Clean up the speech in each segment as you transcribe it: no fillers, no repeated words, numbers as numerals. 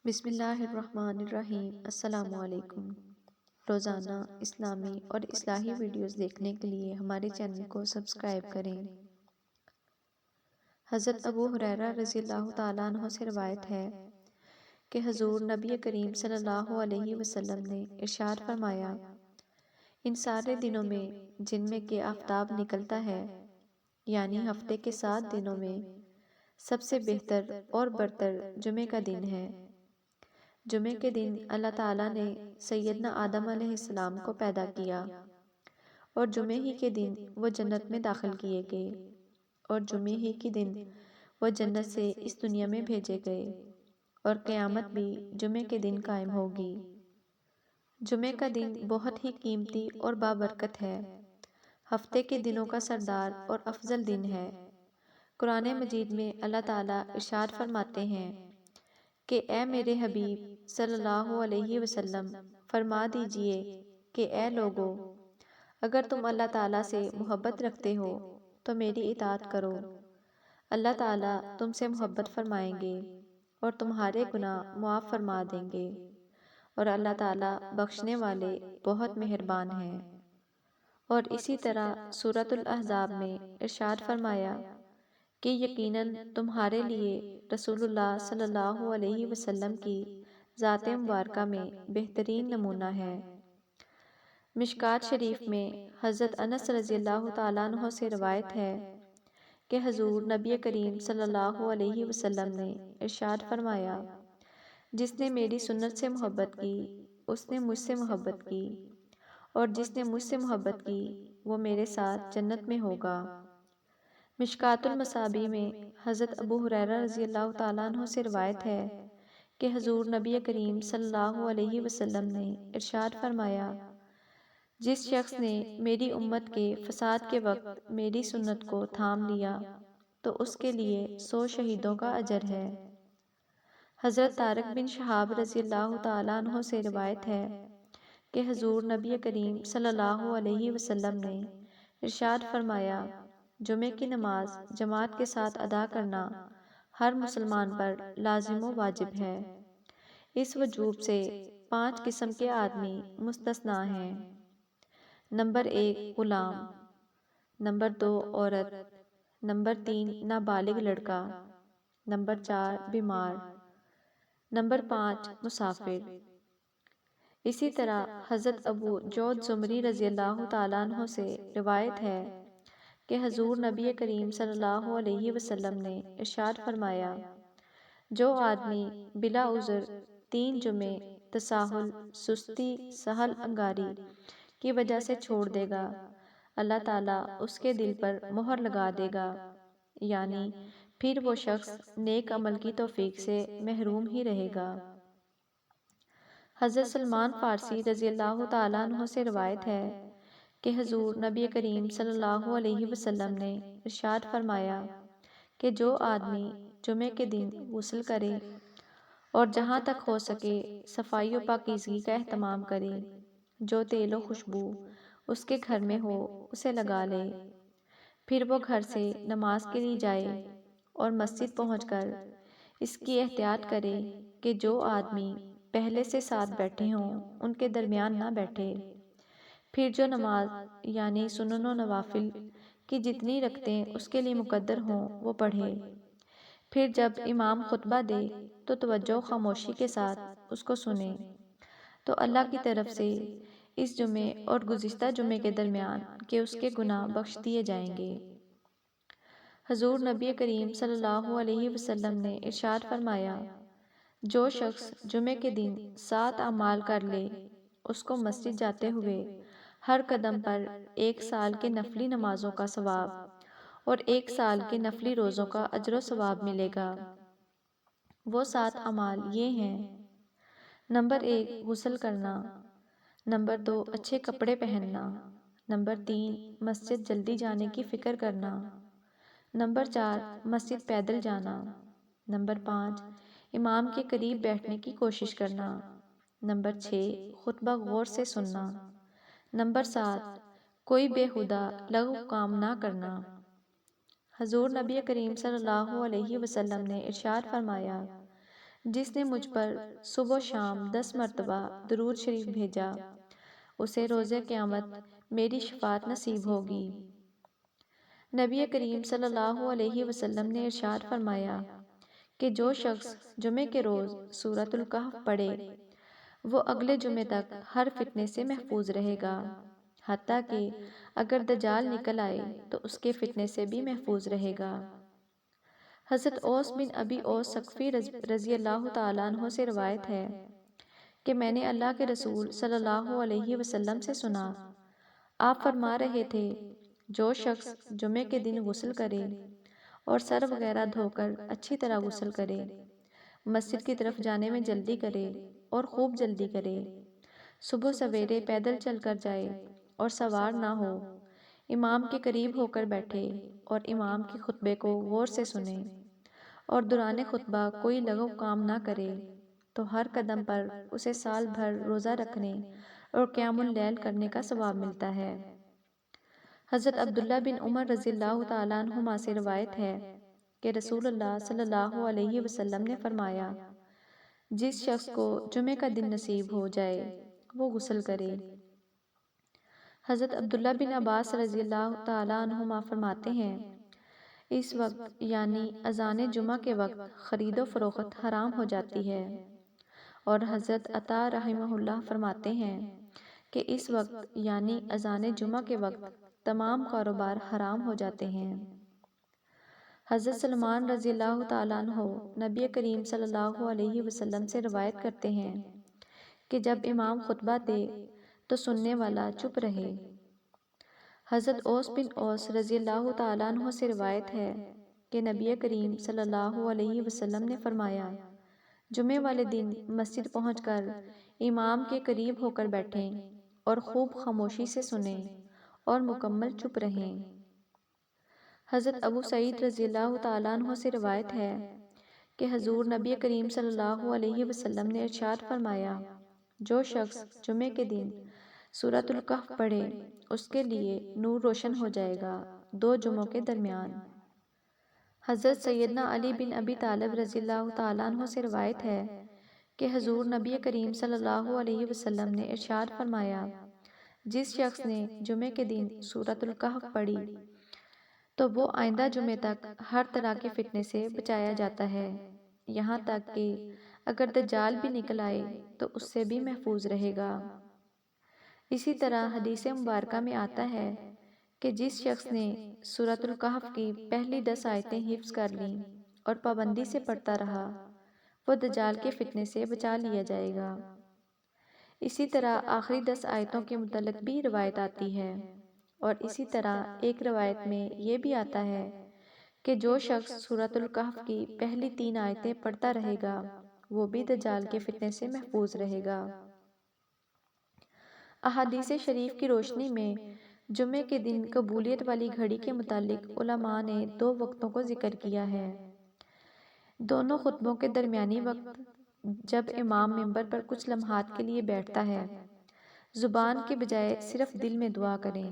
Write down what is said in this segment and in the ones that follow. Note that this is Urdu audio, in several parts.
بسم اللہ الرحمن الرحیم۔ السلام علیکم۔ روزانہ اسلامی اور اصلاحی ویڈیوز دیکھنے کے لیے ہمارے چینل کو سبسکرائب کریں۔ حضرت ابو ہریرہ رضی اللہ تعالیٰ عنہ سے روایت ہے کہ حضور نبی کریم صلی اللہ علیہ وسلم نے ارشاد فرمایا، ان سارے دنوں میں جن میں کہ آفتاب نکلتا ہے، یعنی ہفتے کے 7 دنوں میں سب سے بہتر اور برتر جمعے کا دن ہے۔ جمعے کے دن اللہ تعالیٰ نے سیدنا آدم علیہ السلام کو پیدا کیا، اور جمعے ہی کے دن وہ جنت میں داخل کیے گئے، اور جمعے ہی کے دن وہ جنت سے اس دنیا میں بھیجے گئے، اور قیامت بھی جمعے کے دن قائم ہوگی۔ جمعے کا دن بہت ہی قیمتی اور بابرکت ہے، ہفتے کے دنوں کا سردار اور افضل دن ہے۔ قرآن مجید میں اللہ تعالیٰ ارشاد فرماتے ہیں کہ اے میرے حبیب صلی اللہ علیہ وسلم، فرما دیجئے کہ اے لوگو، اگر تم اللہ تعالیٰ سے محبت رکھتے ہو تو میری اطاعت کرو، اللہ تعالیٰ تم سے محبت فرمائیں گے اور تمہارے گناہ معاف فرما دیں گے، اور اللہ تعالیٰ بخشنے والے بہت مہربان ہیں۔ اور اسی طرح سورۃ الاحزاب میں ارشاد فرمایا کہ یقیناً تمہارے لیے رسول اللہ صلی اللہ علیہ وسلم کی ذات مبارکہ میں بہترین نمونہ ہے۔ مشکوٰۃ شریف میں حضرت انس رضی اللہ تعالیٰ عنہ سے روایت ہے کہ حضور نبی کریم صلی اللہ علیہ وسلم نے ارشاد فرمایا، جس نے میری سنت سے محبت کی اس نے مجھ سے محبت کی، اور جس نے مجھ سے محبت کی وہ میرے ساتھ جنت میں ہوگا۔ مشکوٰۃ المصابیح میں حضرت ابو ہریرہ رضی اللہ تعالیٰ عنہ سے روایت ہے کہ حضور نبی کریم صلی اللہ علیہ وسلم نے ارشاد فرمایا، جس شخص نے میری امت کے فساد کے وقت میری سنت کو تھام لیا تو اس کے لیے 100 شہیدوں کا اجر ہے۔ حضرت طارق بن شہاب رضی اللہ تعالیٰ عنہ سے روایت ہے کہ حضور نبی کریم صلی اللہ علیہ وسلم نے ارشاد فرمایا، جمعے کی نماز جماعت کے ساتھ ادا کرنا ہر مسلمان پر لازم و واجب ہے۔ اس وجوب سے 5 قسم کے آدمی مستثنیٰ ہیں۔ نمبر 1 غلام، نمبر 2 عورت، نمبر 3 نابالغ لڑکا، نمبر 4 بیمار، نمبر 5 مسافر۔ اسی طرح حضرت ابو جود زمری رضی اللہ تعالیٰ عنہ سے روایت ہے کہ حضور نبی کریم صلی اللہ علیہ وسلم نے ارشاد فرمایا، جو آدمی بلا عذر 3 جمعے تساہل، سستی، سہل انگاری کی وجہ سے چھوڑ دے گا، اللہ تعالیٰ اس کے دل پر مہر لگا دے گا، یعنی پھر وہ شخص نیک عمل کی توفیق سے محروم ہی رہے گا۔ حضرت سلمان فارسی رضی اللہ تعالیٰ عنہ سے روایت ہے کہ حضور نبی کریم صلی اللہ علیہ وسلم نے ارشاد فرمایا کہ جو آدمی جمعے کے دن غسل کرے اور جہاں تک ہو سکے صفائی و پاکیزگی کا اہتمام کرے، جو تیل و خوشبو اس کے گھر میں ہو اسے لگا لے، پھر وہ گھر سے نماز کے لیے جائے اور مسجد پہنچ کر اس کی احتیاط کرے کہ جو آدمی پہلے سے ساتھ بیٹھے ہوں ان کے درمیان نہ بیٹھے، پھر جو نماز یعنی سنن و نوافل کی جتنی رکعتیں اس کے لیے مقدر ہوں وہ پڑھے، پھر جب امام خطبہ دے تو توجہ خاموشی کے ساتھ اس کو سنے، تو اللہ کی طرف سے اس جمعے اور گزشتہ جمعے کے درمیان کے اس کے گناہ بخش دیے جائیں گے۔ حضور نبی کریم صلی اللہ علیہ وسلم نے ارشاد فرمایا، جو شخص جمعے کے دن 7 اعمال کر لے، اس کو مسجد جاتے ہوئے ہر قدم پر 1 سال کے نفلی نمازوں کا ثواب اور 1 سال کے نفلی روزوں کا اجر و ثواب ملے گا۔ وہ 7 اعمال یہ ہیں: نمبر 1 غسل کرنا، نمبر 2 اچھے کپڑے پہننا، نمبر 3 مسجد جلدی جانے کی فکر کرنا، نمبر 4 مسجد پیدل جانا، نمبر 5 امام کے قریب بیٹھنے کی کوشش کرنا، نمبر 6 خطبہ غور سے سننا، نمبر 7 کوئی بےہودہ لغو کام نہ کرنا۔ حضور نبی کریم صلی اللہ علیہ وسلم نے ارشاد فرمایا، جس نے مجھ پر صبح و شام 10 مرتبہ درود شریف بھیجا اسے روز قیامت میری شفاعت نصیب ہوگی۔ نبی کریم صلی اللہ علیہ وسلم نے ارشاد فرمایا کہ جو شخص جمعے کے روز سورۃ الکہف پڑھے وہ اگلے جمعے تک ہر فتنے سے محفوظ رہے گا، حتیٰ کہ اگر دجال نکل آئے تو اس کے فتنے سے بھی محفوظ رہے گا۔ حضرت اوس بن ابی اوس ثقفی رضی اللہ تعالیٰ عنہ سے روایت ہے کہ میں نے اللہ کے رسول صلی اللہ علیہ وسلم سے سنا، آپ فرما رہے تھے جو شخص جمعے کے دن غسل کرے اور سر وغیرہ دھو کر اچھی طرح غسل کرے، مسجد کی طرف جانے میں جلدی کرے اور خوب جلدی کرے، صبح سویرے پیدل چل کر جائے اور سوار نہ ہو، امام کے قریب ہو کر بیٹھے اور امام کے خطبے کو غور سے سنے اور دوران خطبہ کوئی لغو کام نہ کرے تو ہر قدم پر اسے سال بھر روزہ رکھنے اور قیام اللیل کرنے کا ثواب ملتا ہے۔ حضرت عبداللہ بن عمر رضی اللہ تعالیٰ عنہما سے روایت ہے کہ رسول اللہ صلی اللہ علیہ وسلم نے فرمایا، جس شخص کو جمعے کا دن نصیب ہو جائے وہ غسل کرے۔ حضرت عبداللہ بن عباس رضی اللہ تعالیٰ عنہما فرماتے ہیں، اس وقت یعنی اذان جمعہ کے وقت خرید و فروخت حرام ہو جاتی ہے، اور حضرت عطا رحمہ اللہ فرماتے ہیں کہ اس وقت یعنی اذان جمعہ کے وقت تمام کاروبار حرام ہو جاتے ہیں۔ حضرت سلمان رضی اللہ تعالیٰ عنہ نبی کریم صلی اللہ علیہ وسلم سے روایت کرتے ہیں کہ جب امام خطبہ دے تو سننے والا چپ رہے۔ حضرت اوس بن اوس رضی اللہ تعالیٰ عنہ سے روایت ہے کہ نبی کریم صلی اللہ علیہ وسلم نے فرمایا، جمعے والے دن مسجد پہنچ کر امام کے قریب ہو کر بیٹھیں اور خوب خاموشی سے سنیں اور مکمل چپ رہیں۔ حضرت ابو سعید رضی اللہ تعالیٰ عنہ سے روایت ہے کہ حضور نبی کریم صلی اللہ علیہ وسلم نے ارشاد فرمایا، جو شخص جمعے کے دن سورۃ الکہف پڑھے اس کے لیے نور روشن ہو جائے گا 2 جمعوں کے درمیان۔ حضرت سیدنا علی بن ابی طالب رضی اللہ تعالیٰ عنہ سے روایت ہے کہ حضور نبی کریم صلی اللہ علیہ وسلم نے ارشاد فرمایا، جس شخص نے جمعے کے دن سورۃ الکہف پڑھی تو وہ آئندہ جمعے تک ہر طرح کے فتنے سے بچایا جاتا ہے، یہاں تک کہ اگر دجال بھی نکل آئے تو اس سے بھی محفوظ رہے گا۔ اسی طرح حدیث مبارکہ میں آتا ہے کہ جس شخص نے سورۃ الکہف کی پہلی 10 آیتیں حفظ کر لیں اور پابندی سے پڑھتا رہا وہ دجال کے فتنے سے بچا لیا جائے گا۔ اسی طرح آخری 10 آیتوں کے متعلق بھی روایت آتی ہے، اور اسی طرح ایک روایت میں یہ بھی آتا ہے کہ جو شخص سورۃ الکہف کی پہلی 3 آیتیں پڑھتا رہے گا وہ بھی دجال کے فتنے سے محفوظ رہے گا۔ احادیث شریف کی روشنی میں جمعے کے دن قبولیت والی گھڑی کے متعلق علماء نے 2 وقتوں کو ذکر کیا ہے۔ دونوں خطبوں کے درمیانی وقت جب امام منبر پر کچھ لمحات کے لیے بیٹھتا ہے، زبان کے بجائے صرف دل میں دعا کریں،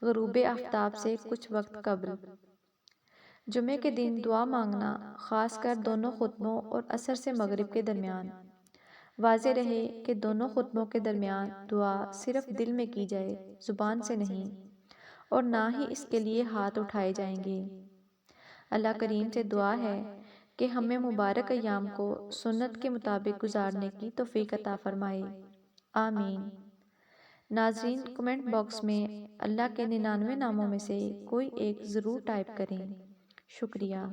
غروب آفتاب سے کچھ وقت قبل۔ جمعے کے دن دعا مانگنا خاص کر دونوں خطبوں اور عصر سے مغرب کے درمیان۔ واضح رہے کہ دونوں خطبوں کے درمیان دعا صرف دل میں کی جائے، زبان سے نہیں، اور نہ ہی اس کے لیے ہاتھ اٹھائے جائیں گے۔ اللہ کریم سے دعا ہے کہ ہمیں مبارک ایام کو سنت کے مطابق گزارنے کی توفیق عطا فرمائے، آمین۔ ناظرین، کمنٹ باکس میں اللہ کے 99 ناموں میں سے کوئی ایک ضرور ٹائپ کریں۔ شکریہ۔